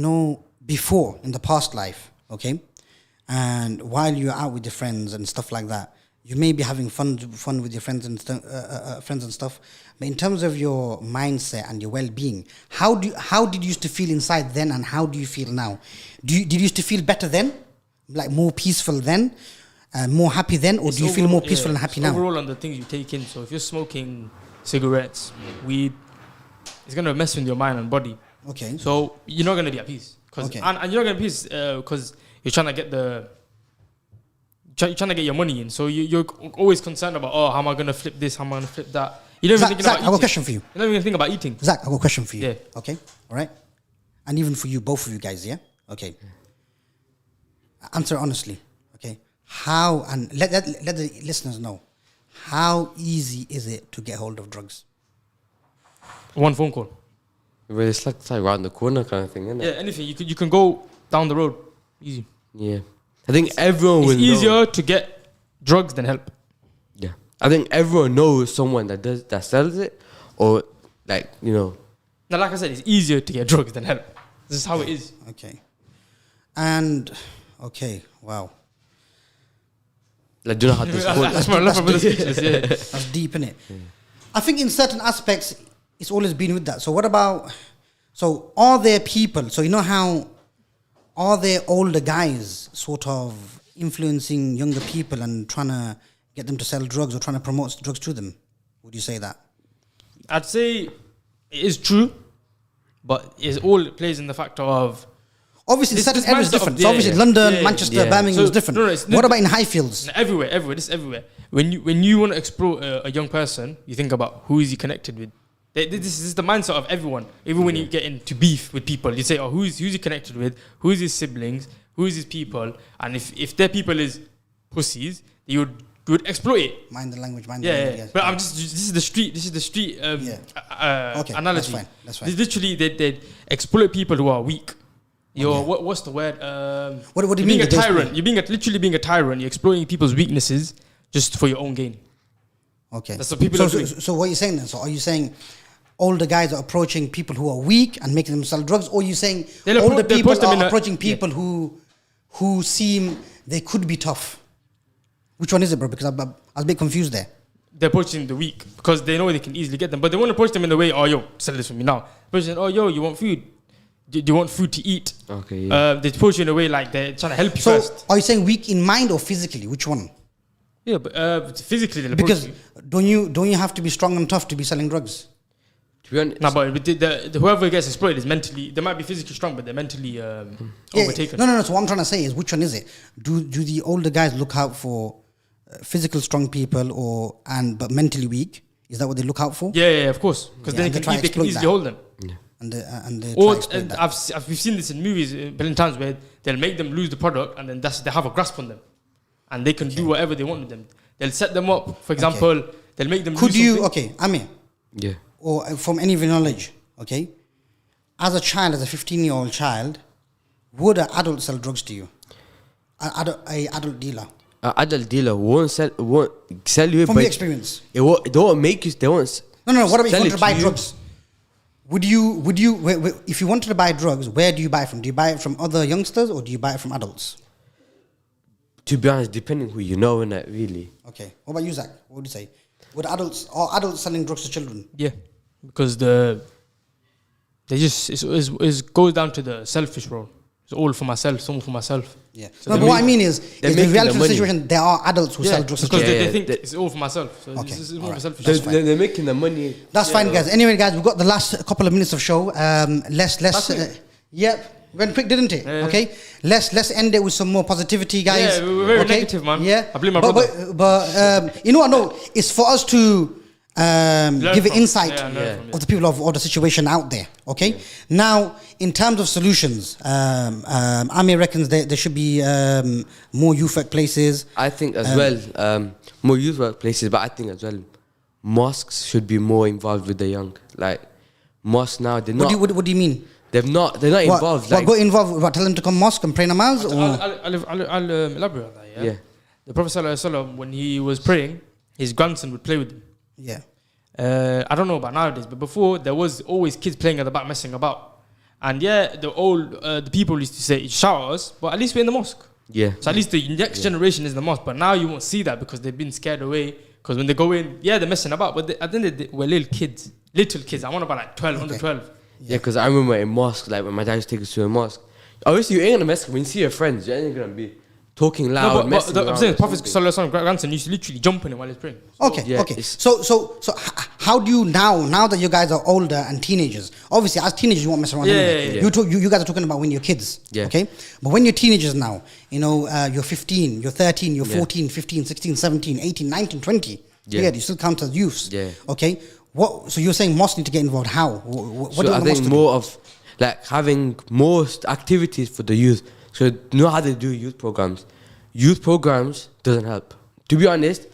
before in the past life, okay, and while you're out with your friends and stuff like that, you may be having fun with your friends and stuff. But in terms of your mindset and your well-being, how did you used to feel inside then, and how do you feel now? Did you used to feel better then, like more peaceful then, more happy then, or do you feel more peaceful and happy now? Overall, on the things you take in. So if you're smoking cigarettes, weed, it's gonna mess with your mind and body. Okay. So you're not gonna be at peace. And you're not gonna be at peace because you're trying to get you're trying to get your money in. So you're always concerned about, how am I gonna flip this? How am I gonna flip that? You don't even think about Zach, I got a question for you. You're not even think about eating. Zach, I got a question for you. Yeah. Okay. All right. And even for you, both of you guys. Yeah. Okay. Answer honestly. Okay. How, and let the listeners know, how easy is it to get hold of drugs? One phone call. Well, it's like around the corner kind of thing, isn't it? Yeah, anything. You can go down the road. Easy. Yeah. I think everyone will It's easier to get drugs than help. Yeah. I think everyone knows someone that sells it, or Now, like I said, it's easier to get drugs than help. This is how it is. Okay. And, okay, wow. Like, do you know how this That's my love for brother speechless. Yeah. That's deep, innit? I think in certain aspects, it's always been with that. So what about, are there people, so you know how, are there older guys sort of influencing younger people and trying to get them to sell drugs or trying to promote drugs to them? Would you say that? I'd say it is true, but it plays in the factor of Obviously, This- certain this areas mindset different. of- So obviously, yeah, London, yeah, Manchester, yeah. Birmingham is So- different. no, it's What about in Highfields? everywhere. This is everywhere. When you want to explore a young person, you think about who is he connected with. This is the mindset of everyone. Even when you get into beef with people, you say, "Oh, who's he connected with? Who is his siblings? Who is his people?" And if their people is pussies, you would exploit it. Mind the language, mind the Yeah, language. yeah. yes. But I'm just. This is the street. Okay, analogy. that's fine, that's fine. This literally, they exploit people who are weak. What's the word? What do you You're mean? being a basically? tyrant. You're literally being a tyrant. You're exploiting people's weaknesses just for your own gain. Okay. That's what people so, are doing. So what are you saying then? So are you saying older guys are approaching people who are weak and making them sell drugs, or are you saying They'll older they'll people approach them in are a- approaching people who seem they could be tough? Which one is it, bro? Because I was a bit confused there. They're approaching the weak because they know they can easily get them, but they won't approach them in the way, "Oh, yo, sell this for me now." Approaching, "Oh, yo, you want food? Do you want food to eat?" Okay, yeah. They approach you in a way like they're trying to help you So first. are you saying weak in mind or physically? Which one? Yeah, but physically they'll approach Because you. don't you have to be strong and tough to be selling drugs? To be honest, No, but whoever gets exploited is mentally. They might be physically strong, but they're mentally overtaken. No. So what I'm trying to say is, which one is it? Do the older guys look out for physical strong people but mentally weak? Is that what they look out for? Yeah, of course, because Yeah, then and they they try can to easily exploit that. hold them. And they Or try to exploit that. we've seen this in movies a billion times where they'll make them lose the product and then they have a grasp on them, and they can do whatever they want with them. They'll set them up. For example, they'll make them. Could lose you? something. Okay, Amir, yeah. or from any of your knowledge, okay, as a 15-year-old child, would an adult sell drugs to you? A adult dealer. An adult dealer won't sell you. From but your experience. they won't make you. They won't. No. What about if you sell wanted it to buy you. drugs? Would you? If you wanted to buy drugs, where do you buy it from? Do you buy it from other youngsters or do you buy it from adults? To be honest, depending who you know, innit, really. Okay. What about you, Zach? What would you say? Would adults selling drugs to children? Yeah, because it goes down to the selfish role. It's all for myself, some for myself. Yeah. So No, they but what I make- mean is they're the making reality the of the money. situation, there are adults who sell drugs to because children. they Yeah, think they- it's all for myself. So Okay, this is more alright. selfish. That's fine. They're making the money. That's fine, guys. Anyway, guys, we've got the last couple of minutes of show. Let's quick. went quick, didn't it? Yeah. Okay. Let's end it with some more positivity, guys. Yeah, we were very okay? negative, man. Yeah. I blame my but, brother. But you know what? No, it's for us to give it insight from of the people of the situation out there. Okay. Now, in terms of solutions, Amir reckons there should be more youth workplaces. I think as well, more youth workplaces, but I think as well, mosques should be more involved with the young. Like mosques now, they're not. What do you mean? They're not involved. What got involved? What, tell them to come mosque and pray namaz? I'll elaborate on that. Yeah. The Prophet ﷺ, when he was praying, his grandson would play with him. Yeah. I don't know about nowadays, but before there was always kids playing at the back, messing about. And the people used to say, shout at us, but at least we're in the mosque. Yeah. So at least the next generation is in the mosque. But now you won't see that because they've been scared away. Because when they go in, they're messing about. But at the end of the day, we're little kids. I want about like 12, under 12. Yeah, because I remember in mosque, like when my dad used to take us to a mosque. Obviously, you ain't gonna mess when you see your friends. You ain't gonna be talking loud. But I'm saying, Prophet Sallallahu grandson used to literally jump in while he's praying. Okay. So how do you now that you guys are older and teenagers? Obviously, as teenagers, you won't mess around. Anyway. You guys are talking about when you're kids. Yeah. Okay. But when you're teenagers now, you're 15, you're 13, you're 14, 15, 16, 17, 18, 19, 20. Yeah. You still count as youths. Yeah. Okay. So you're saying mosques need to get involved? How? What I think more of like having more activities for the youth. So you know how they do youth programs. Youth programs doesn't help. To be honest,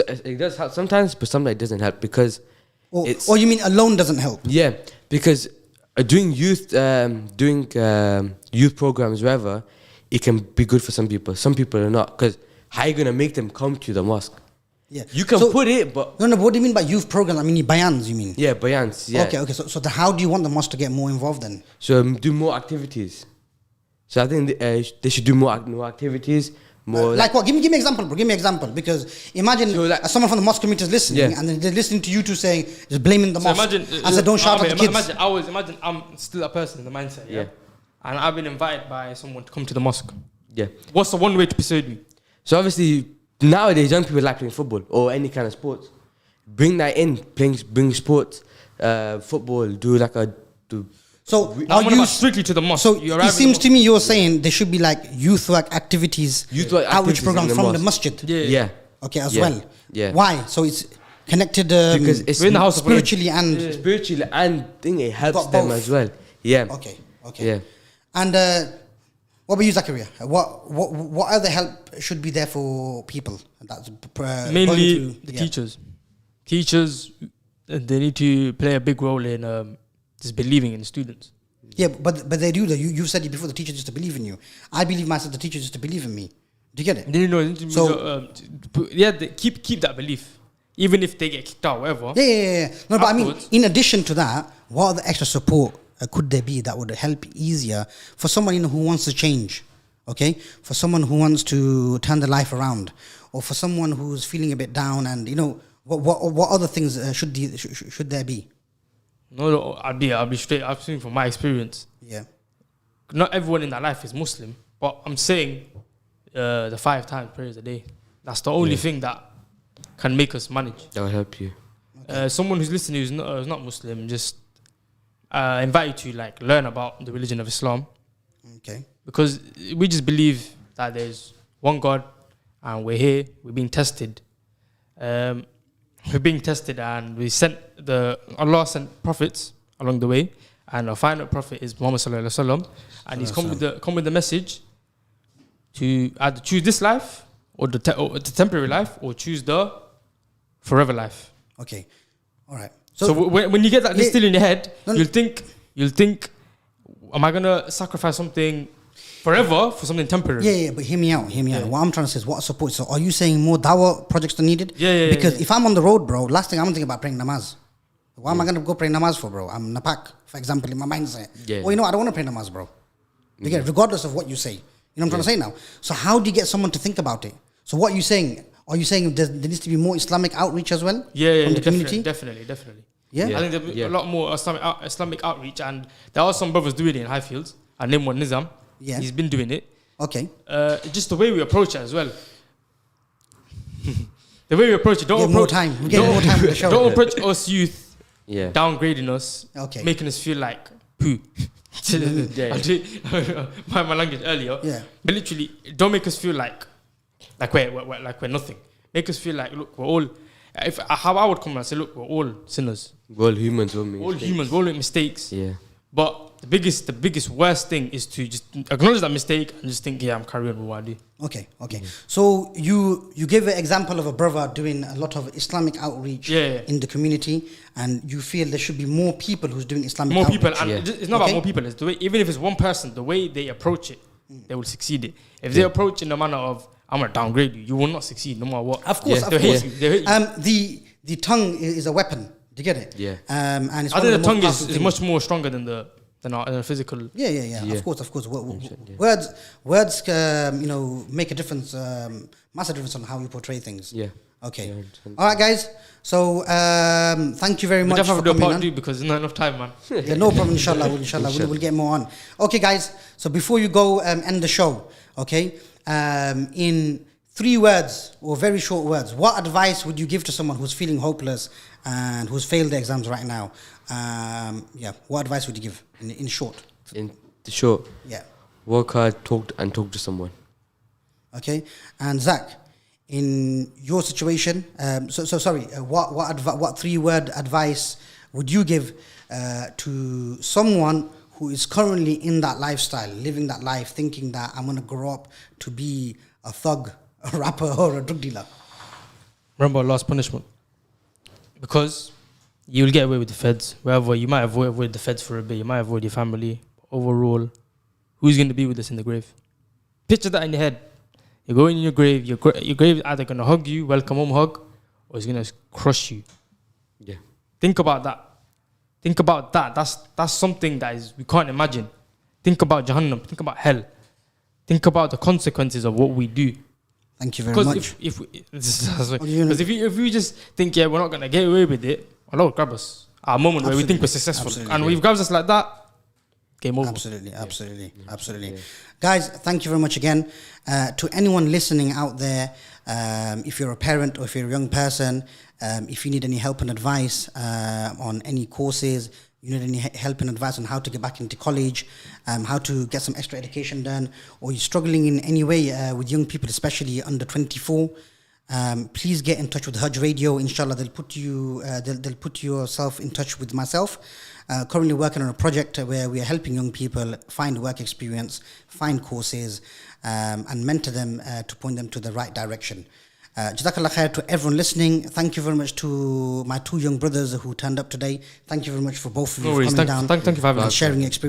it does help sometimes, but sometimes it doesn't help because or you mean alone doesn't help? Yeah, because doing youth programs, whatever, it can be good for some people. Some people are not. Because how are you gonna make them come to the mosque? Yeah. You can put it, but no. But what do you mean by youth program? I mean bayans. You mean? Yeah, bayans. Yeah. Okay. So how do you want the mosque to get more involved then? So do more activities. So I think they should do more activities. More like what? Give me an example, bro. Give me an example. Because imagine someone from the mosque community is listening, and they're listening to you two saying, just blaming the mosque. Imagine, and said, don't shout at the kids. Imagine I'm still a person in the mindset, and I've been invited by someone to come to the mosque. Yeah. What's the one way to persuade me? So obviously, nowadays, young people like playing football or any kind of sports. Bring that in, bring sports, football, So I'm about strictly to the mosque. So it seems to me you're saying there should be like youth work activities, outreach programs from the masjid. Yeah. Okay, as well. Yeah. Why? So it's connected because it's in the house spiritually and I think it helps them as well. Yeah. Okay. Yeah. And what about you, Zakaria? What other help should be there for people? That's mainly the teachers. Teachers, they need to play a big role in just believing in the students. Yeah, but they do that. You said it before, the teachers used to believe in you. I believe myself, the teachers used to believe in me. Do you get it? They keep that belief. Even if they get kicked out, whatever. Yeah. No, but I mean, in addition to that, what other extra support could there be that would help easier for someone who wants to change? Okay? For someone who wants to turn their life around. Or for someone who's feeling a bit down and, what other things should there be? No, I'll be straight. I've seen from my experience. Yeah. Not everyone in that life is Muslim, but I'm saying the 5 times prayers a day. That's the only thing that can make us manage. That will help you. Okay. Someone who's listening who's not Muslim, just invite you to learn about the religion of Islam. Okay. Because we just believe that there's one God and we're here, we're being tested. We're being tested, and Allah sent prophets along the way, and our final prophet is Muhammad sallallahu alaihi wasallam, and he's come with the message to either choose this life or the temporary life, or choose the forever life. Okay, all right. So when you get that still in your head, you'll think, am I gonna sacrifice something forever for something temporary? Yeah, but hear me out. What I'm trying to say is what support. So are you saying more dawah projects are needed? Yeah. Because if I'm on the road, bro, last thing I'm thinking about praying namaz. Why am I going to go pray namaz for, bro? I'm napak, for example, in my mindset. Yeah. Well, I don't want to pray namaz, bro. You get it? Regardless of what you say. You know what I'm trying to say now? So how do you get someone to think about it? So what are you saying? Are you saying there needs to be more Islamic outreach as well? Yeah, from the community? Definitely. Yeah? I think there'll be a lot more Islamic outreach, and there are some brothers doing it in Highfields. I name one, Nizam. Yeah. He's been doing it. Okay. Just the way we approach it as well. The way we approach it. Get more time. We get more time for the show. Don't approach us youth downgrading us, making us feel like poo. My language earlier. Yeah. But literally, don't make us feel like we're nothing. Make us feel like, look, we're all How I would come and say, look, we're all sinners. We're all humans, we're All humans, we all make mistakes. Yeah. But the biggest worst thing is to just acknowledge that mistake and just think, yeah, I'm carrying with what I do. Okay. So you gave an example of a brother doing a lot of Islamic outreach in the community, and you feel there should be more people who's doing Islamic outreach. More people, and it's not about more people. It's the way, even if it's one person, the way they approach it, they will succeed it. If they approach in the manner of, I'm gonna downgrade you, you will not succeed no matter what. Of course, They'll hate you. They'll hate you. The tongue is a weapon. Do you get it? Yeah. And it's I think the tongue is much more stronger than our physical. Yeah. Of course. Words, make a difference, massive difference on how you portray things. Yeah. Okay. Yeah, all right, guys. So thank you very much for coming on. We have to do a part 2 because there's not enough time, man. Yeah, no problem. Inshallah, we'll get more on. Okay, guys. So before you go end the show, okay, in 3 words or very short words, what advice would you give to someone who's feeling hopeless and who's failed the exams right now? What advice would you give in short? In the short? Yeah. Work hard, talk to someone. Okay. And Zach, in your situation, what 3-word advice would you give to someone who is currently in that lifestyle, living that life, thinking that I'm going to grow up to be a thug, a rapper, or a drug dealer? Remember last punishment. Because you'll get away with the feds. Wherever you might avoid the feds for a bit, you might avoid your family. Overall, who's going to be with us in the grave? Picture that in your head. You go in your grave. Your grave is either going to hug you, welcome home hug, or it's going to crush you. Yeah. Think about that. That's something that is we can't imagine. Think about Jahannam. Think about hell. Think about the consequences of what we do. Thank you very much. Because if we just think, we're not going to get away with it, Allah will grab us. Our moment where we think we're successful. And when He grabs us like that, game over. Absolutely. Yeah. Guys, thank you very much again. To anyone listening out there, if you're a parent or if you're a young person, if you need any help and advice on any courses, you need any help and advice on how to get back into college, how to get some extra education done, or you're struggling in any way with young people, especially under 24, please get in touch with Haj Radio. Inshallah, they'll put yourself in touch with myself. Currently working on a project where we are helping young people find work experience, find courses, and mentor them to point them to the right direction. Jazakallah khair to everyone listening. Thank you very much to my 2 young brothers who turned up today. Thank you very much for both of you coming down thank you for having and us. sharing your experience.